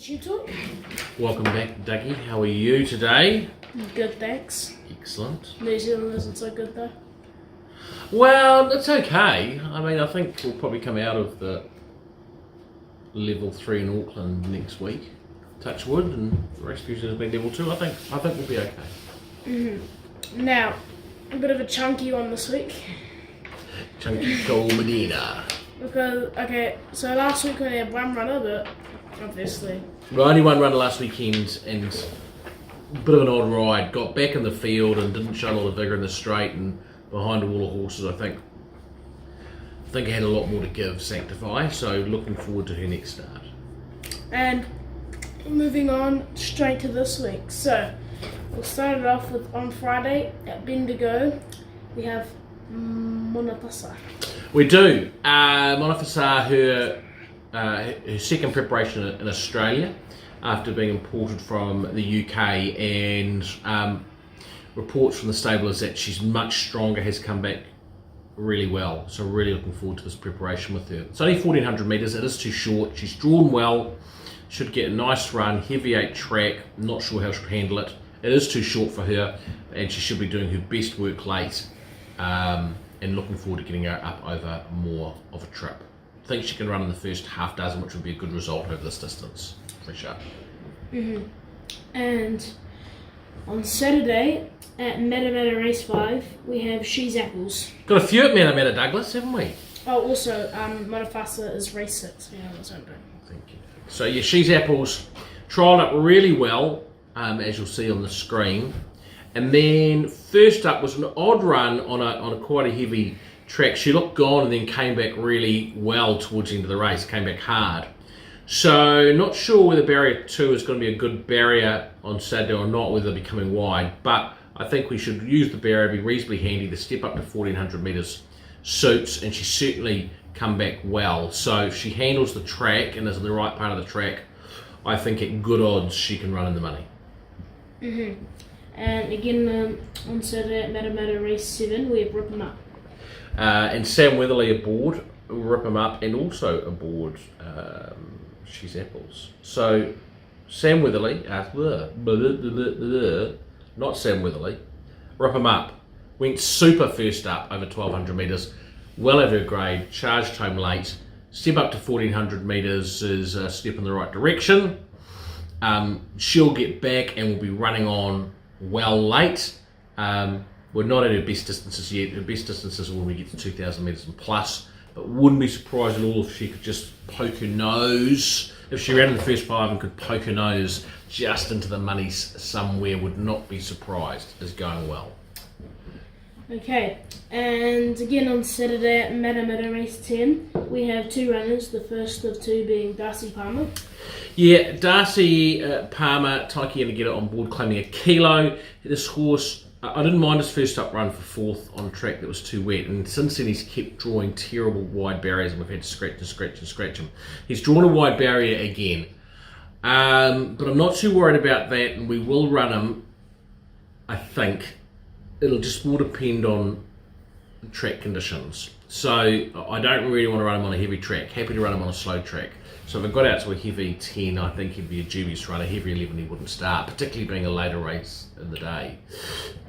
TubeTalk. Welcome back, Dougie. How are you today? Good, thanks. Excellent. New Zealand isn't so good though. Well, it's okay. I mean, I think we'll probably come out of the level 3 in Auckland next week. Touch wood, and the rest of New Zealand's been level 2. I think we'll be okay. Now, a bit of a chunky one this week. Chunky Coal Medina. Because, so last week we only had one runner, but obviously. Well, only one runner last weekend, and a bit of an odd ride. Got back in the field and didn't show a lot of vigour in the straight, and behind a wall of horses, I think I had a lot more to give, Sanctify, so looking forward to her next start. And moving on straight to this week. So, we'll start it off with on Friday at Bendigo, we have Monafasa. We do. Monafasa, her second preparation in Australia after being imported from the UK, and reports from the stable is that she's much stronger, has come back really well. So really looking forward to this preparation with her. It's only 1400 metres, it is too short. She's drawn well, should get a nice run, heavy 8 track, not sure how she'll handle it. It is too short for her, and she should be doing her best work late, and looking forward to getting her up over more of a trip. I think she can run in the first half dozen, which would be a good result over this distance. Fresh up. And on Saturday at Matamata Race 5, we have She's Apples. Got a few at Matamata, Douglas, haven't we? Oh, also, Monafasa is race 6. Yeah, that's what I'm doing. Thank you. So yeah, She's Apples trialled up really well, as you'll see on the screen. And then first up was an odd run on a quite a heavy track. She looked gone and then came back really well towards the end of the race, came back hard. So not sure whether barrier 2 is going to be a good barrier on Saturday or not, whether they'll be coming wide, but I think we should use the barrier, be reasonably handy. The step up to 1400 metres suits, and she's certainly come back well. So if she handles the track and is in the right part of the track, I think at good odds she can run in the money. And again, on Saturday at Matamata Race 7, we have Rip 'em Up. And Sam Weatherly aboard, Rip 'em Up, and also aboard She's Apples. So Sam Weatherly, not Sam Weatherly, Rip 'em Up, went super first up over 1200 metres, well at her grade, charged home late. Step up to 1400 metres is a step in the right direction. She'll get back and will be running on well late. We're not at her best distances yet. Her best distances are when we get to 2000 metres and plus, but wouldn't be surprised at all if she could just poke her nose. If she ran in the first 5 and could poke her nose just into the money somewhere, would not be surprised. Is going well. Okay, and again on Saturday at Matamata Race 10, we have 2 runners, the first of 2 being Darley Palmer. Yeah, Darley Palmer, Taiki going to get it on board, claiming a kilo. This horse, I didn't mind his first up run for 4th on a track that was too wet, and since then he's kept drawing terrible wide barriers, and we've had to scratch him. He's drawn a wide barrier again, but I'm not too worried about that, and we will run him, I think. It'll just all depend on track conditions. So I don't really want to run him on a heavy track. Happy to run him on a slow track. So if I got out to a heavy 10, I think he'd be a dubious run. A heavy 11 he wouldn't start, particularly being a later race in the day,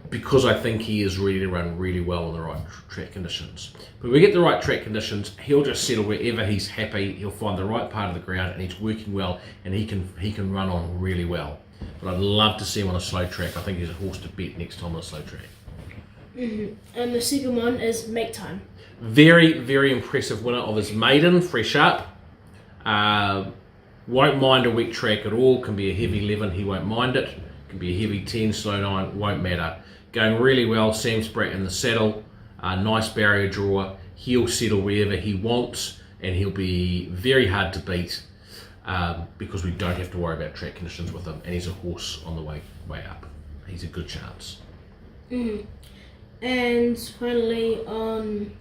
because I think he is ready to run really well on the right track conditions. But if we get the right track conditions, he'll just settle wherever he's happy. He'll find the right part of the ground, and he's working well, and he can run on really well. But I'd love to see him on a slow track. I think he's a horse to bet next time on a slow track. And the second one is Make Time. Very, very impressive winner of his maiden, fresh up. Won't mind a weak track at all. Can be a heavy 11, he won't mind it. Can be a heavy 10, slow 9, won't matter. Going really well, Sam Spratt in the saddle. Nice barrier drawer. He'll settle wherever he wants, and he'll be very hard to beat because we don't have to worry about track conditions with him, and he's a horse on the way up. He's a good chance. And finally on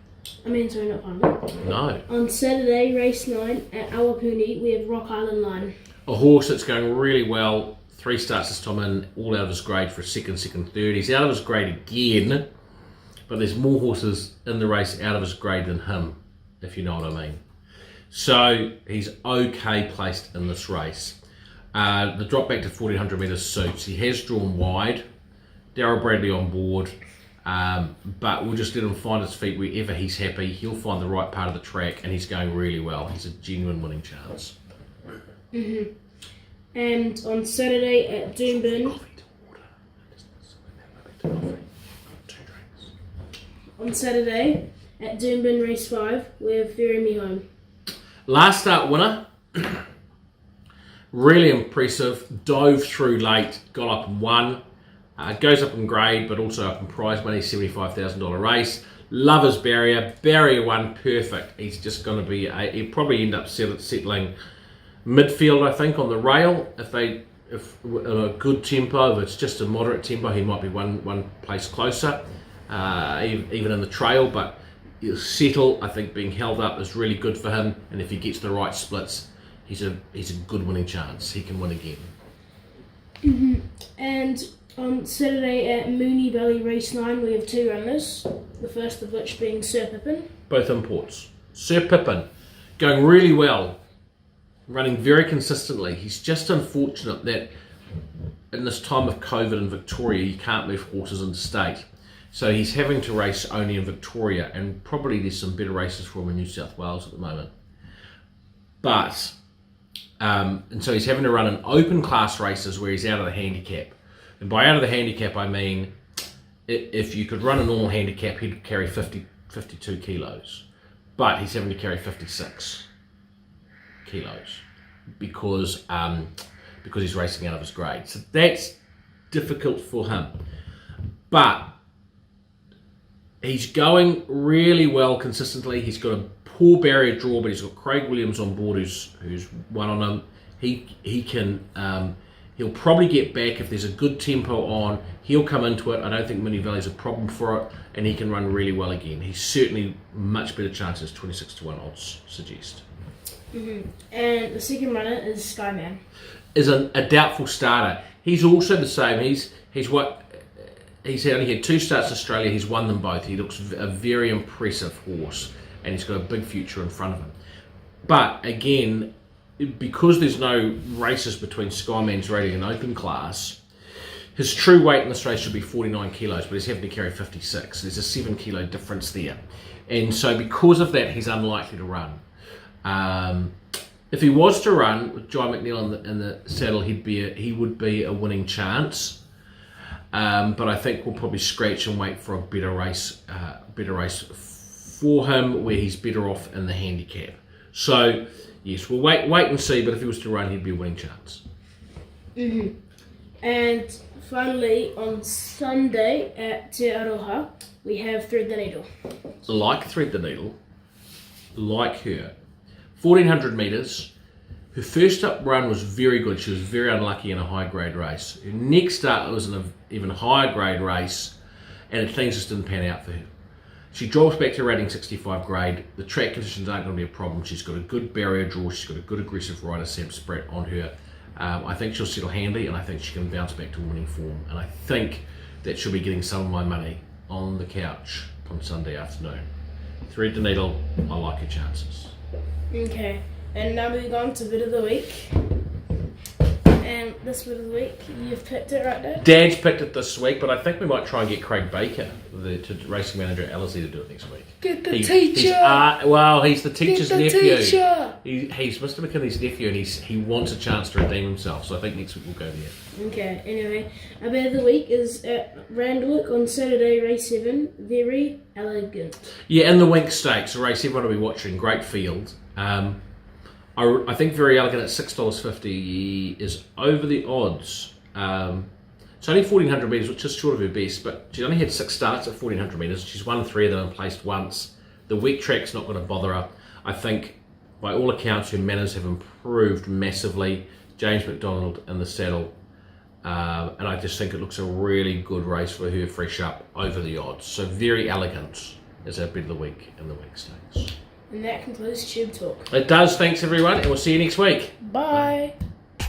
Saturday, race 9 at Awapuni, we have Rock Island Line. A horse that's going really well. 3 starts this time in, all out of his grade for a second, third. He's out of his grade again, but there's more horses in the race out of his grade than him, if you know what I mean. So he's okay placed in this race. The drop back to 1400 metres suits. He has drawn wide. Darryl Bradley on board. But we'll just let him find his feet wherever he's happy. He'll find the right part of the track, and he's going really well. He's a genuine winning chance. And on Saturday at Doomben. On Saturday at Doomben Race 5, we have Bury Me Home. Last start winner. Really impressive. Dove through late, got up and won. Goes up in grade, but also up in prize money, $75,000 race. Love his barrier. Barrier 1, perfect. He's just going to be, he'll probably end up settling midfield, I think, on the rail. If a good tempo, if it's just a moderate tempo, he might be one place closer, even in the trail, but he'll settle. I think being held up is really good for him, and if he gets the right splits, he's a good winning chance. He can win again. And on Saturday at Mooney Valley Race 9, we have 2 runners, the first of which being Sir Pippin. Both imports. Sir Pippin, going really well, running very consistently. He's just unfortunate that in this time of COVID in Victoria, you can't move horses interstate. So he's having to race only in Victoria, and probably there's some better races for him in New South Wales at the moment. But, and so he's having to run in open class races where he's out of the handicap. And by out of the handicap, I mean, if you could run a normal handicap, he'd carry 52 kilos. But he's having to carry 56 kilos because he's racing out of his grade. So that's difficult for him. But he's going really well consistently. He's got a poor barrier draw, but he's got Craig Williams on board who's won on him. He can... He'll probably get back if there's a good tempo on. He'll come into it. I don't think Mooney Valley's a problem for it, and he can run really well again. He's certainly much better chances, 26-1 odds suggest. And the second runner is Skyman. Is a doubtful starter. He's also the same. He's only had 2 starts in Australia. He's won them both. He looks a very impressive horse, and he's got a big future in front of him. But again, because there's no races between Skyman's rating and open class, his true weight in this race should be 49 kilos, but he's having to carry 56. There's a 7 kilo difference there. And so because of that, he's unlikely to run. If he was to run with Jai McNeil in the saddle, he would be a winning chance. But I think we'll probably scratch and wait for a better race for him, where he's better off in the handicap. So yes, we'll wait and see, but if he was to run, he'd be a winning chance. And finally, on Sunday at Te Aroha, we have Thread the Needle. Like Thread the Needle, like her. 1400 metres. Her first up run was very good. She was very unlucky in a high grade race. Her next start was in an even higher grade race, and things just didn't pan out for her. She drops back to rating 65 grade. The track conditions aren't going to be a problem. She's got a good barrier draw. She's got a good aggressive rider, Sam Spratt, on her. I think she'll settle handy, and I think she can bounce back to winning form. And I think that she'll be getting some of my money on the couch on Sunday afternoon. Thread the Needle, I like her chances. Okay, and now moving on to Bit of the Week. And this Bit of the Week, you've picked it right now? Dad's picked it this week, but I think we might try and get Craig Baker, the racing manager at Alizé, to do it next week. Get the teacher! He's the teacher's Get the nephew. Teacher! He's Mr. McKinley's nephew, and he wants a chance to redeem himself, so I think next week we'll go there. Okay, anyway, our Bit of the Week is at Randwick on Saturday, race 7. Very elegant. Yeah, in the Wink Stakes, a race everyone will be watching, great field. I think Very Elegant at $6.50 is over the odds. It's only 1400 metres, which is short of her best, but she's only had 6 starts at 1400 metres. She's won 3 of them and placed once. The weak track's not going to bother her. I think, by all accounts, her manners have improved massively. James McDonald in the saddle. And I just think it looks a really good race for her, fresh up, over the odds. So Very Elegant is our Bit of the Week in the Wink Stakes. And that concludes TubeTalk. It does. Thanks, everyone, and we'll see you next week. Bye.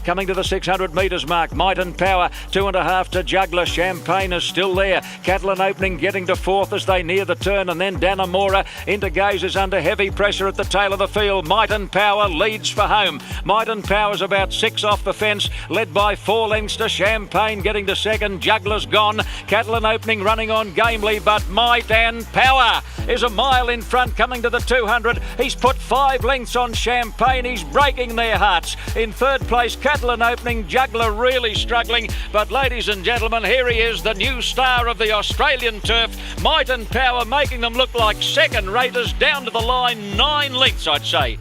Coming to the 600 metres mark, Might and Power, 2.5 to Juggler. Champagne is still there. Catalan Opening getting to fourth as they near the turn, and then Danamora into Gazes under heavy pressure at the tail of the field. Might and Power leads for home. Might and Power's about 6 off the fence, led by 4 lengths to Champagne getting to second. Juggler's gone. Catalan Opening running on gamely, but Might and Power is a mile in front coming to the 200. He's put 5 lengths on Champagne. He's breaking their hearts. In third place, Catalan Opening. Juggler really struggling, but ladies and gentlemen, here he is, the new star of the Australian turf. Might and Power making them look like second raters down to the line, 9 lengths, I'd say.